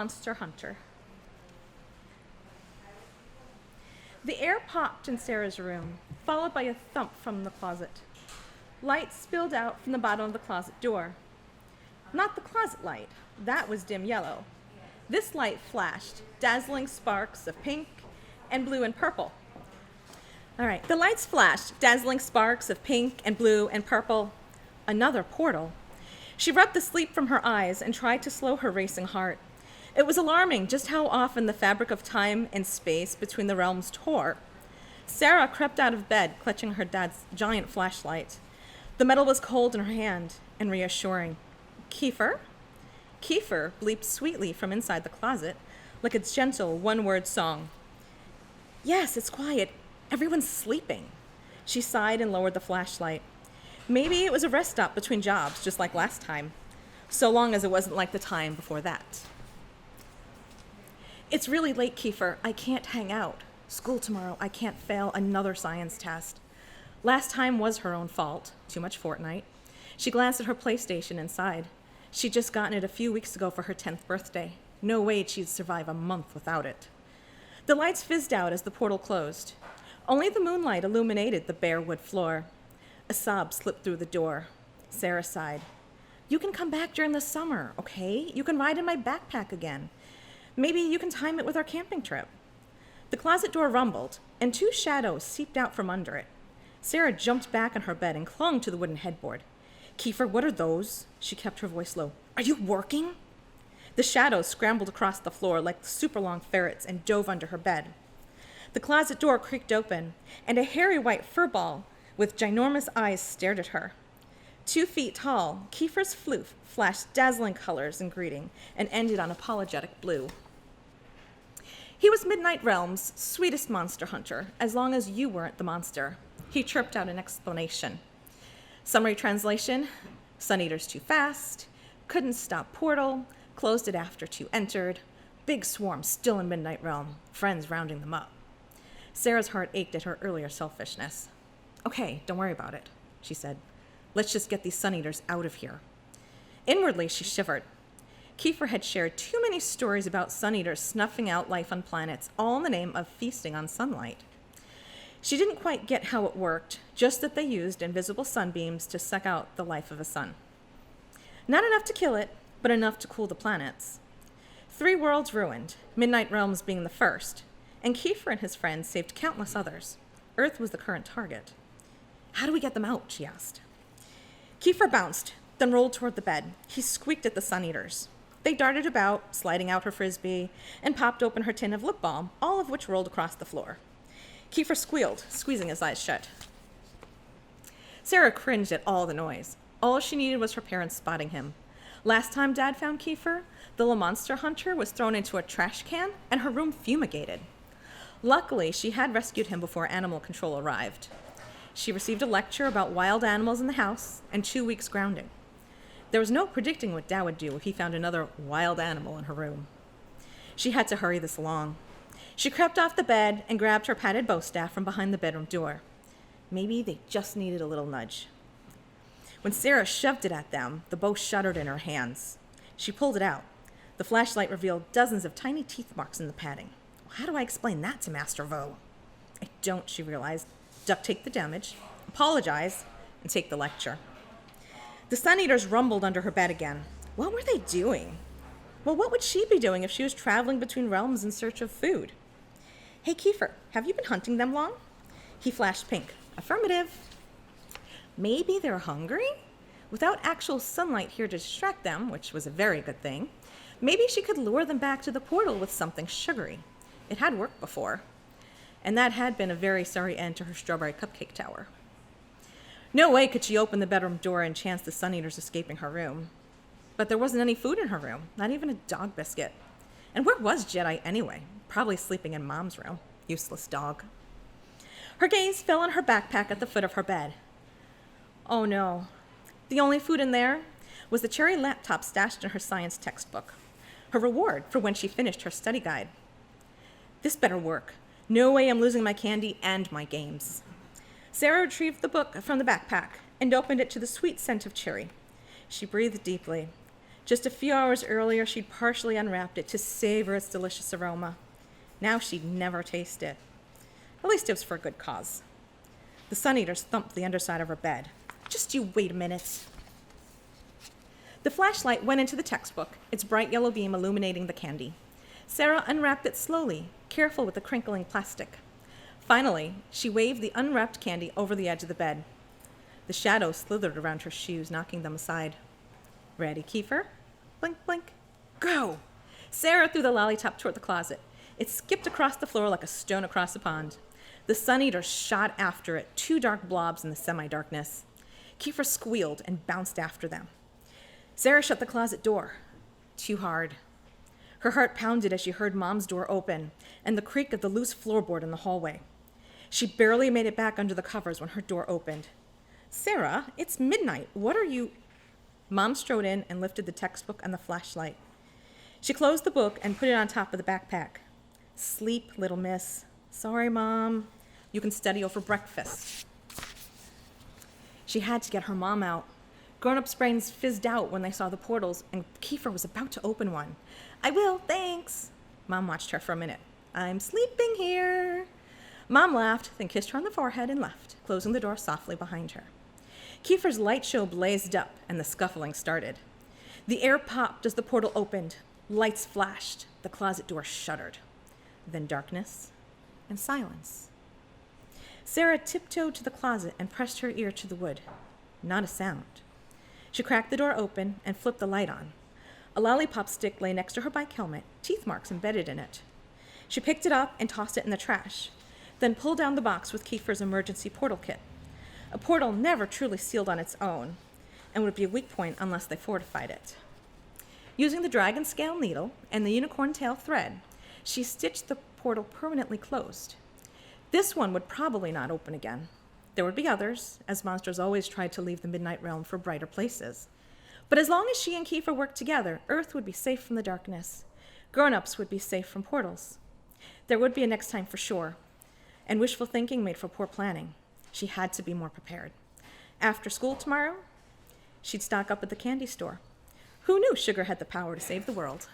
Monster Hunter. The air popped in Sarah's room, followed by a thump from the closet. Light spilled out from the bottom of the closet door. Not the closet light. That was dim yellow. This light flashed, dazzling sparks of pink and blue and purple. All right, the lights flashed, dazzling sparks of pink and blue and purple. Another portal. She rubbed the sleep from her eyes and tried to slow her racing heart. It was alarming just how often the fabric of time and space between the realms tore. Sarah crept out of bed, clutching her dad's giant flashlight. The metal was cold in her hand and reassuring. Kiefer? Kiefer bleeped sweetly from inside the closet, like a gentle one-word song. Yes, it's quiet. Everyone's sleeping. She sighed and lowered the flashlight. Maybe it was a rest stop between jobs, just like last time, so long as it wasn't like the time before that. It's really late, Kiefer. I can't hang out. School tomorrow. I can't fail another science test. Last time was her own fault. Too much Fortnite. She glanced at her PlayStation and sighed. She'd just gotten it a few weeks ago for her 10th birthday. No way she'd survive a month without it. The lights fizzed out as the portal closed. Only the moonlight illuminated the bare wood floor. A sob slipped through the door. Sarah sighed. You can come back during the summer, okay? You can ride in my backpack again. Maybe you can time it with our camping trip. The closet door rumbled, and two shadows seeped out from under it. Sarah jumped back on her bed and clung to the wooden headboard. Kiefer, what are those? She kept her voice low. Are you working? The shadows scrambled across the floor like super long ferrets and dove under her bed. The closet door creaked open, and a hairy white furball with ginormous eyes stared at her. 2 feet tall, Kiefer's floof flashed dazzling colors in greeting and ended on apologetic blue. He was Midnight Realm's sweetest monster hunter, as long as you weren't the monster. He chirped out an explanation. Summary translation, Sun Eaters too fast, couldn't stop portal, closed it after 2 entered, big swarm still in Midnight Realm, friends rounding them up. Sarah's heart ached at her earlier selfishness. Okay, don't worry about it, she said. Let's just get these Sun Eaters out of here. Inwardly, she shivered. Kiefer had shared too many stories about Sun Eaters snuffing out life on planets, all in the name of feasting on sunlight. She didn't quite get how it worked, just that they used invisible sunbeams to suck out the life of a sun. Not enough to kill it, but enough to cool the planets. 3 worlds ruined, Midnight Realms being the first, and Kiefer and his friends saved countless others. Earth was the current target. How do we get them out? She asked. Kiefer bounced, then rolled toward the bed. He squeaked at the Sun Eaters. They darted about, sliding out her frisbee, and popped open her tin of lip balm, all of which rolled across the floor. Kiefer squealed, squeezing his eyes shut. Sarah cringed at all the noise. All she needed was her parents spotting him. Last time Dad found Kiefer, the little monster hunter was thrown into a trash can and her room fumigated. Luckily, she had rescued him before animal control arrived. She received a lecture about wild animals in the house and 2 weeks grounding. There was no predicting what Dad would do if he found another wild animal in her room. She had to hurry this along. She crept off the bed and grabbed her padded bow staff from behind the bedroom door. Maybe they just needed a little nudge. When Sarah shoved it at them, the bow shuddered in her hands. She pulled it out. The flashlight revealed dozens of tiny teeth marks in the padding. How do I explain that to Master Vo? I don't, she realized. Duct tape the damage, apologize, and take the lecture. The Sun Eaters rumbled under her bed again. What were they doing? Well, what would she be doing if she was traveling between realms in search of food? Hey, Kiefer, have you been hunting them long? He flashed pink. Affirmative. Maybe they're hungry? Without actual sunlight here to distract them, which was a very good thing, maybe she could lure them back to the portal with something sugary. It had worked before. And that had been a very sorry end to her strawberry cupcake tower. No way could she open the bedroom door and chance the Sun Eaters escaping her room. But there wasn't any food in her room, not even a dog biscuit. And where was Jedi anyway? Probably sleeping in Mom's room. Useless dog. Her gaze fell on her backpack at the foot of her bed. Oh no. The only food in there was the cherry laptop stashed in her science textbook. Her reward for when she finished her study guide. This better work. No way I'm losing my candy and my games. Sarah retrieved the book from the backpack and opened it to the sweet scent of cherry. She breathed deeply. Just a few hours earlier, she'd partially unwrapped it to savor its delicious aroma. Now she'd never taste it. At least it was for a good cause. The Sun Eaters thumped the underside of her bed. Just you wait a minute. The flashlight went into the textbook, its bright yellow beam illuminating the candy. Sarah unwrapped it slowly, careful with the crinkling plastic. Finally, she waved the unwrapped candy over the edge of the bed. The shadows slithered around her shoes, knocking them aside. Ready, Kiefer? Blink, blink. Go! Sarah threw the lollipop toward the closet. It skipped across the floor like a stone across a pond. The Sun Eater shot after it, two dark blobs in the semi-darkness. Kiefer squealed and bounced after them. Sarah shut the closet door. Too hard. Her heart pounded as she heard Mom's door open and the creak of the loose floorboard in the hallway. She barely made it back under the covers when her door opened. Sarah, it's midnight. What are you... Mom strode in and lifted the textbook and the flashlight. She closed the book and put it on top of the backpack. Sleep, little miss. Sorry, Mom. You can study over breakfast. She had to get her mom out. Grown-ups' brains fizzed out when they saw the portals, and Kiefer was about to open one. I will, thanks. Mom watched her for a minute. I'm sleeping here. Mom laughed, then kissed her on the forehead and left, closing the door softly behind her. Kiefer's light show blazed up, and the scuffling started. The air popped as the portal opened. Lights flashed. The closet door shuddered. Then darkness and silence. Sarah tiptoed to the closet and pressed her ear to the wood. Not a sound. She cracked the door open and flipped the light on. A lollipop stick lay next to her bike helmet, teeth marks embedded in it. She picked it up and tossed it in the trash, then pulled down the box with Kiefer's emergency portal kit. A portal never truly sealed on its own and would be a weak point unless they fortified it. Using the dragon scale needle and the unicorn tail thread, she stitched the portal permanently closed. This one would probably not open again. There would be others, as monsters always tried to leave the Midnight Realm for brighter places. But as long as she and Kiefer worked together, Earth would be safe from the darkness. Grown-ups would be safe from portals. There would be a next time for sure, and wishful thinking made for poor planning. She had to be more prepared. After school tomorrow, she'd stock up at the candy store. Who knew sugar had the power to save the world?